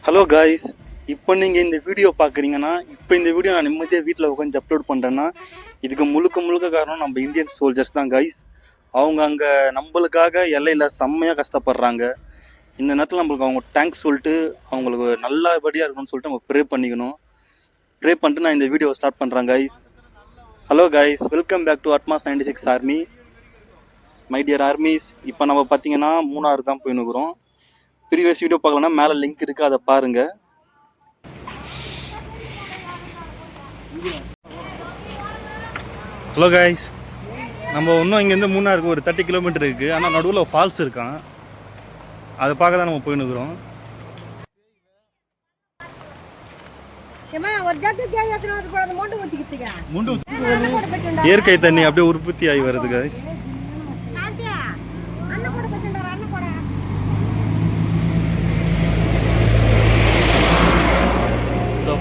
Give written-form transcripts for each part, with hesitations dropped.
Hello guys, இப்போ நீங்கள் இந்த வீடியோ பார்க்குறீங்கன்னா, இப்போ இந்த வீடியோ நான் நிம்மதியாக வீட்டில் உட்காந்து அப்லோட் பண்ணுறேன்னா, இதுக்கு முழுக்க காரணம் நம்ம இந்தியன் சோல்ஜர்ஸ் தான் காய்ஸ். அவங்க அங்கே நம்மளுக்காக எல்லையில் செம்மையாக கஷ்டப்படுறாங்க. இந்த நேரத்தில் நம்மளுக்கு அவங்க தேங்க்ஸ் சொல்லிட்டு அவங்களுக்கு நல்லபடியாக இருக்கணும்னு சொல்லிட்டு நம்ம ப்ரே பண்ணிக்கணும். ப்ரே பண்ணிட்டு நான் இந்த வீடியோவை ஸ்டார்ட் பண்ணுறேன் guys. Hello guys, welcome back to Atmos 96 army. My dear armies, இப்போ நம்ம பார்த்தீங்கன்னா மூணாறு தான் போயின்னுக்குறோம். ப்ரீவியஸ் வீடியோ பார்க்கலன்னா மேலே லிங்க் இருக்குது, அதை பாருங்கள். ஹலோ காய்ஸ், நம்ம இன்னும் இங்கேருந்து மூணாருக்கு ஒரு 30 கிலோமீட்டர் இருக்குது. ஆனால் நடுவில் ஃபால்ஸ் இருக்கான், அதை பார்க்க தான் நம்ம போயின்னுக்குறோம். இயற்கை தண்ணி அப்படியே உற்பத்தி ஆகி வருது காய்ஸ்.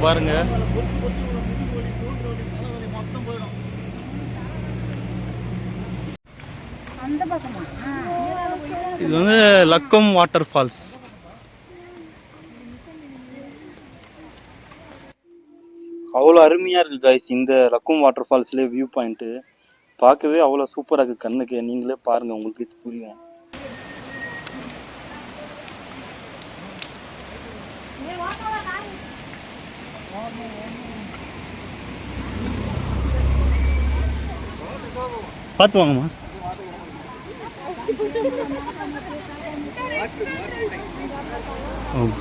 பாருங்க, இது வந்து லக்கம் வாட்டர் ஃபால்ஸ். அவ்வளோ அருமையாக இருக்குது காய்ஸ். இந்த லக்கம் வாட்டர் ஃபால்ஸ்லேயே வியூ பாயிண்ட்டு பார்க்கவே அவ்வளோ சூப்பராக இருக்குது கண்ணுக்கு. நீங்களே பாருங்கள், உங்களுக்கு இது புரியும். பார்த்து வாங்கம்மா.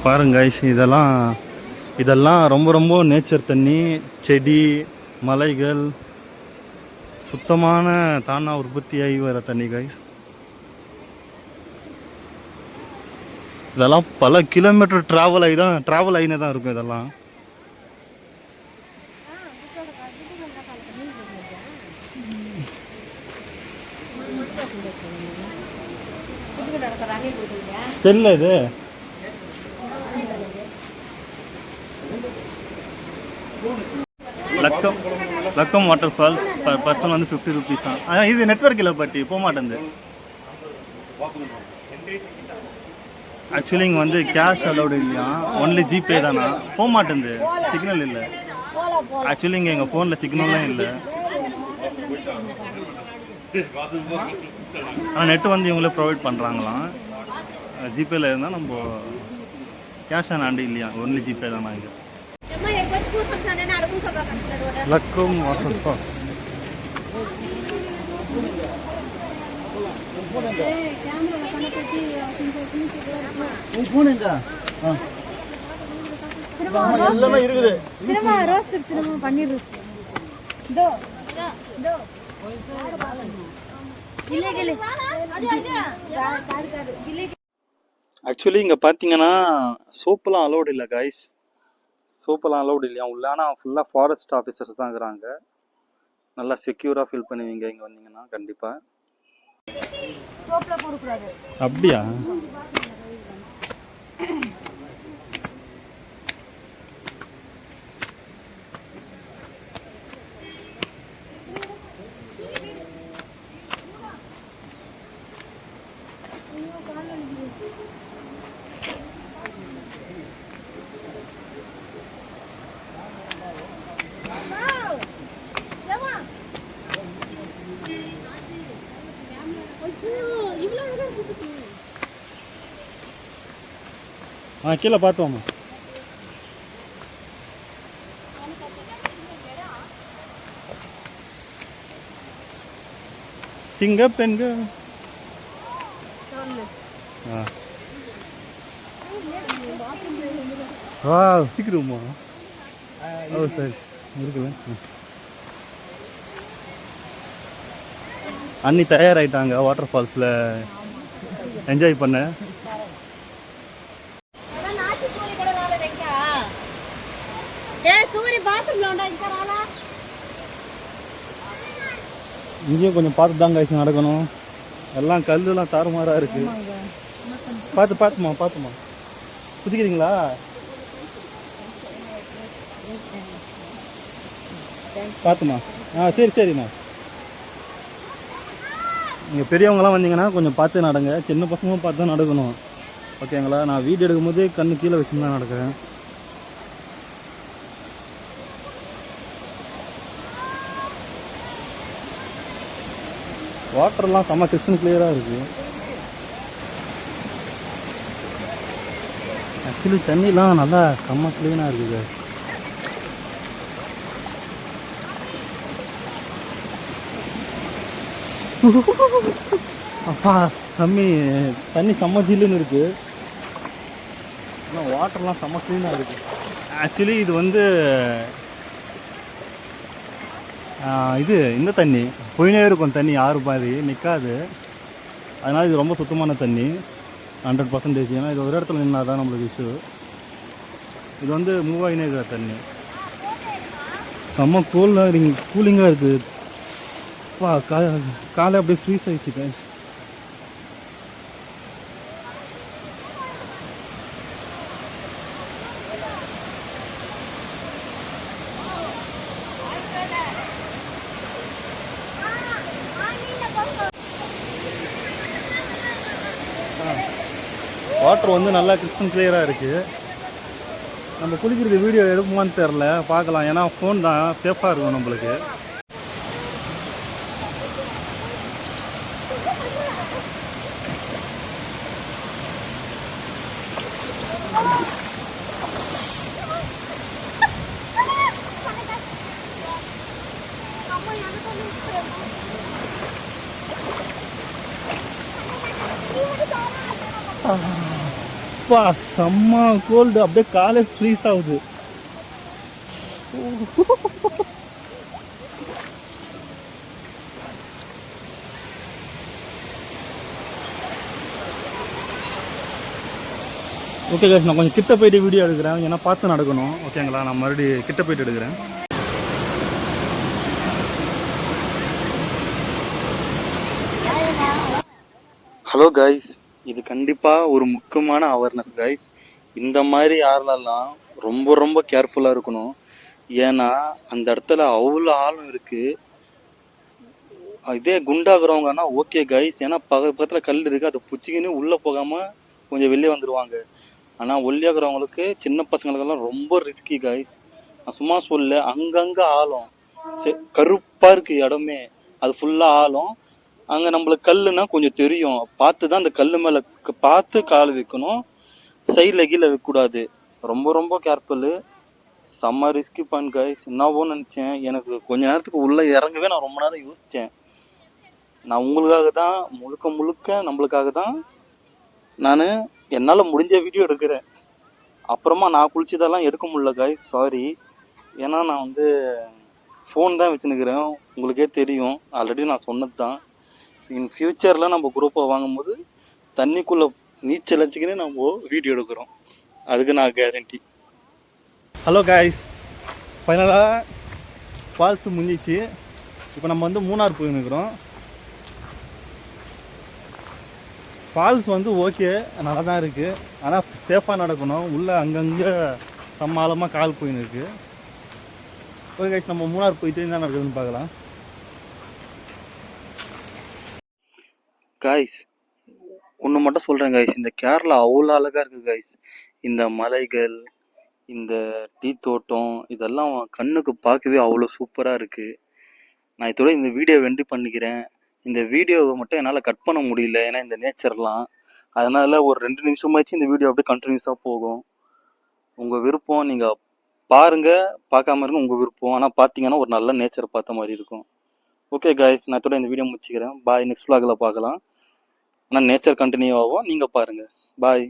பாருங்க கைஸ், இதெல்லாம் ரொம்ப நேச்சர் தண்ணி, செடி, மலைகள், சுத்தமான தானா உற்பத்தியாகி வர தண்ணி கைஸ். இதெல்லாம் பல கிலோமீட்டர் ட்ராவல் ஆகினே தான் இருக்கும் இதெல்லாம். தெரியல, இது லக்கம் வாட்டர் ஃபால்ஸ். பர்சன் வந்து 50 ருபீஸ் தான். இது நெட்வொர்க் இல்லை, பட்டி போக மாட்டேங்குது. ஆக்சுவலி இங்கே வந்து கேஷ் அலௌடு இல்லையா, ஒன்லி ஜிபே தானா, போக மாட்டேங்குது, சிக்னல் இல்லை. ஆக்சுவலி இங்கே எங்கள் ஃபோனில் சிக்னல்லாம் இல்லை. ஆனால் நெட்டு வந்து இவங்களே ப்ரொவைட் பண்ணுறாங்களாம். ஜிபேயில் இருந்தால் நம்ம கேஷ் ஆன் ஹேண்டு இல்லையா, ஒன்லி ஜிபே தானா இங்கே. Lakkam water falls. எல்லாமே இருக்குது. சினிமா ரோஸ்ட், சினிமா பன்னீர் ரோஸ்ட். இதோ இதோ ஆக்சுவலி இங்கே பார்த்தீங்கன்னா சோப்பெல்லாம் அலௌடு இல்லை காய்ஸ். சோப்பெல்லாம் அலௌடு இல்லையா உள்ள. ஆனால் ஃபுல்லாக ஃபாரஸ்ட் ஆஃபீஸர்ஸ் தான் இருக்கிறாங்க. நல்லா செக்யூராக ஃபீல் பண்ணுவீங்க இங்கே வந்தீங்கன்னா கண்டிப்பாக. அப்படியா? கீழே பார்த்துவோம்மா. சிங்க பெண்கள். சீக்கிரமா. ஓ சரி, இருக்குல்ல. அண்ணி தயாராகிட்டாங்க வாட்டர் ஃபால்ஸில் என்ஜாய் பண்ண. இங்கேயும் கொஞ்சம் பார்த்து தான் காய்ச்சி நடக்கணும். எல்லாம் கல்லுலாம் தாறுமாறாக இருக்குது. பார்த்துமா குதிக்கிறீங்களா? பார்த்துமா. சரிம்மா. இங்கே பெரியவங்களாம் வந்தீங்கன்னா கொஞ்சம் பார்த்து நடங்க. சின்ன பசங்களும் பார்த்து தான் நடக்கணும். ஓகேங்களா. நான் வீடியோ எடுக்கும்போது கண்ணு கீழே வச்சுன்னு தான் நடக்கிறேன். வாட்டர்லாம் செம்ம கிறிஸ்டல் கிளியராக இருக்குது. ஆக்சுவலி தண்ணிலாம் நல்லா செம்ம க்ளீனாக இருக்குது. அப்பா செம்மி தண்ணி செம்ம ஜில்லுன்னு இருக்குது. ஆனால் வாட்டர்லாம் செம்ம க்ளீனாக இருக்குது. ஆக்சுவலி இது வந்து இது இந்த தண்ணி போயினே இருக்கும், தண்ணி ஆறு மாதிரி நிற்காது. அதனால் இது ரொம்ப சுத்தமான தண்ணி 100%. ஏன்னா இது ஒரு இடத்துல நின்னா தான் நம்மளுக்கு இஷ்யூ. இது வந்து மூவ் ஆகினே இருக்கிற தண்ணி செம்ம கூலிங்காக இருக்குது. காலை அப்படியே ஃப்ரீஸ் ஆகிடுச்சு கைஸ். வாட்டர் வந்து நல்லா கிறிஸ்டல் கிளியராக இருக்குது. நம்ம குளிக்கிறது வீடியோ எடுப்போமான்னு தெரில, பார்க்கலாம். ஏன்னா ஃபோன் தான் சேஃபாக இருக்கும் நம்மளுக்கு. செம்ம கோல்டு, அப்படியே காலே ஃப்ரீஸ் ஆகுது. ஓகே கைஸ், நான் கொஞ்சம் கிட்ட போயிட்டு வீடியோ எடுக்கிறேன். ஏன்னா பார்த்து நடக்கணும். ஓகேங்களா, நான் மறுபடியும் கிட்ட போயிட்டு எடுக்கிறேன். ஹலோ கைஸ், இது கண்டிப்பாக ஒரு முக்கியமான அவேர்னஸ் கைஸ். இந்த மாதிரி யாரெல்லாம் ரொம்ப ரொம்ப கேர்ஃபுல்லாக இருக்கணும். ஏன்னா அந்த இடத்துல அவ்வளோ ஆழம் இருக்குது. இதே குண்டாகிறவங்கன்னா ஓகே கைஸ், ஏன்னா பக்கத்தில் கல் இருக்குது, அதை பிடிச்சிக்கின்னு உள்ளே போகாமல் கொஞ்சம் வெளியே வந்துடுவாங்க. ஆனால் ஒல்லியாகிறவங்களுக்கு, சின்ன பசங்களுக்கெல்லாம் ரொம்ப ரிஸ்கி கைஸ். நான் சும்மா சொல்ல, அங்கங்கே ஆழம், கருப்பாக இருக்குது இடமே, அது ஃபுல்லாக ஆழம். அங்கே நம்மளுக்கு கல்லுன்னா கொஞ்சம் தெரியும், பார்த்து தான் அந்த கல் மேலே பார்த்து கால் வைக்கணும். சைடில் கீழே வைக்கக்கூடாது. ரொம்ப ரொம்ப கேர்ஃபுல்லு. செம்ம ரிஸ்கி பாயிண்ட் கைஸ். என்னவோன்னு நினச்சேன், எனக்கு கொஞ்ச நேரத்துக்கு உள்ளே இறங்கவே நான் ரொம்ப நேரம் யோசித்தேன். நான் உங்களுக்காக தான், முழுக்க முழுக்க நம்மளுக்காக தான் நான் என்னால் முடிஞ்ச வீடியோ எடுக்கிறேன். அப்புறமா நான் குளிச்சதெல்லாம் எடுக்க முடியல கைஸ், சாரி. ஏன்னா நான் வந்து ஃபோன் தான் வச்சுன்னுக்கிறேன், உங்களுக்கே தெரியும், ஆல்ரெடி நான் சொன்னது தான். இன் ஃப்யூச்சரில் நம்ம குரூப்பாக வாங்கும்போது தண்ணிக்குள்ளே நீச்சல் அடிச்சுக்கினே நம்ம வீடியோ எடுக்கிறோம், அதுக்கு நான் கேரண்டி. ஹலோ காய்ஸ், ஃபைனலாக ஃபால்ஸு முடிஞ்சிச்சு. இப்போ நம்ம வந்து மூணார் போயின்னுக்கிறோம். ஃபால்ஸ் வந்து ஓகே, நல்லா தான் இருக்குது. ஆனால் சேஃபாக நடக்கணும். உள்ளே அங்கங்கே சம்மாலமாக கால் போயின்னு இருக்குது. ஓகே காய்ஸ், நம்ம மூணார் போயிட்டு என்ன நடக்குதுன்னு பார்க்கலாம். காய்ஸ், ஒன்று மட்டும் சொல்கிறேன் காய்ஸ், இந்த கேரளா அவ்வளோ அழகாக இருக்குது காய்ஸ். இந்த மலைகள், இந்த டீ தோட்டம், இதெல்லாம் கண்ணுக்கு பார்க்கவே அவ்வளோ சூப்பராக இருக்குது. நான் இதோட இந்த வீடியோவை எண்டு பண்ணிக்கிறேன். இந்த வீடியோவை மட்டும் என்னால் கட் பண்ண முடியல, ஏன்னா இந்த நேச்சர்லாம். அதனால் ஒரு 2 நிமிஷமாச்சு இந்த வீடியோ அப்படியே கண்டினியூஸாக போகும். உங்கள் விருப்பம், நீங்கள் பாருங்கள், பார்க்காம இருங்க, உங்கள் விருப்பம். ஆனால் பார்த்தீங்கன்னா ஒரு நல்ல நேச்சர் பார்த்த மாதிரி இருக்கும். ஓகே காய்ஸ், நான் இதோட இந்த வீடியோ முடிச்சுக்கிறேன். பாய். நெக்ஸ்ட் vlogல பார்க்கலாம். ஆனால் நேச்சர் கண்டினியூ ஆகும், நீங்கள் பாருங்கள். பாய்.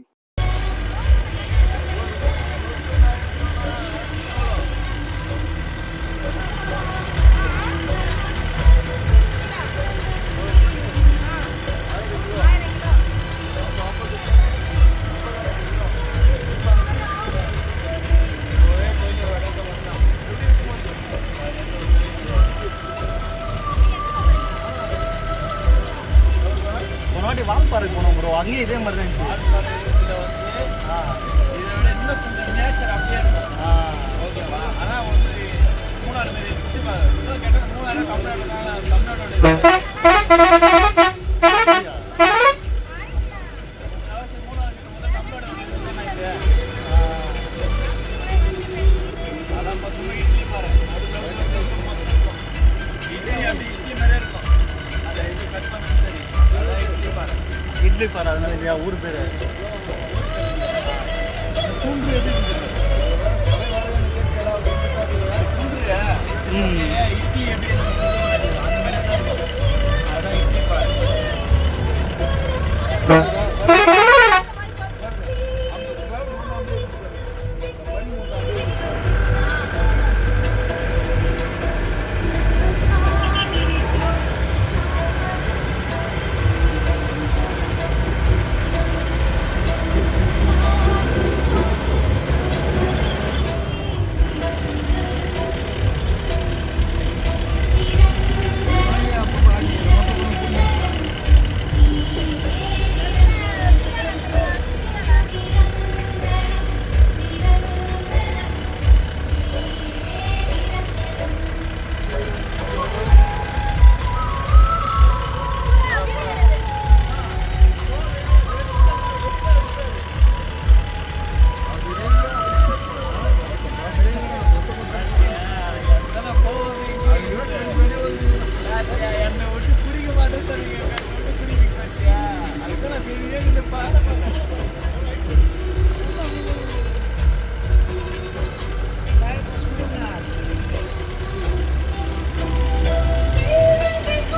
முன்னாடி வால்பாறைக்கு போனோம் ப்ரோ, அங்கேயும் இதே மாதிரி தான் இருந்துச்சு. இன்னும் கொஞ்சம் நேச்சர் அப்படியே இருக்கும். ஓகேவா? ஆனால் வந்து மூணாறு மாரி சுற்றி கேட்டால் மூணாறு தமிழ்நாட்டோட இட்லி பாரு அதனால இல்லையா ஊர் பேர்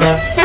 Yeah.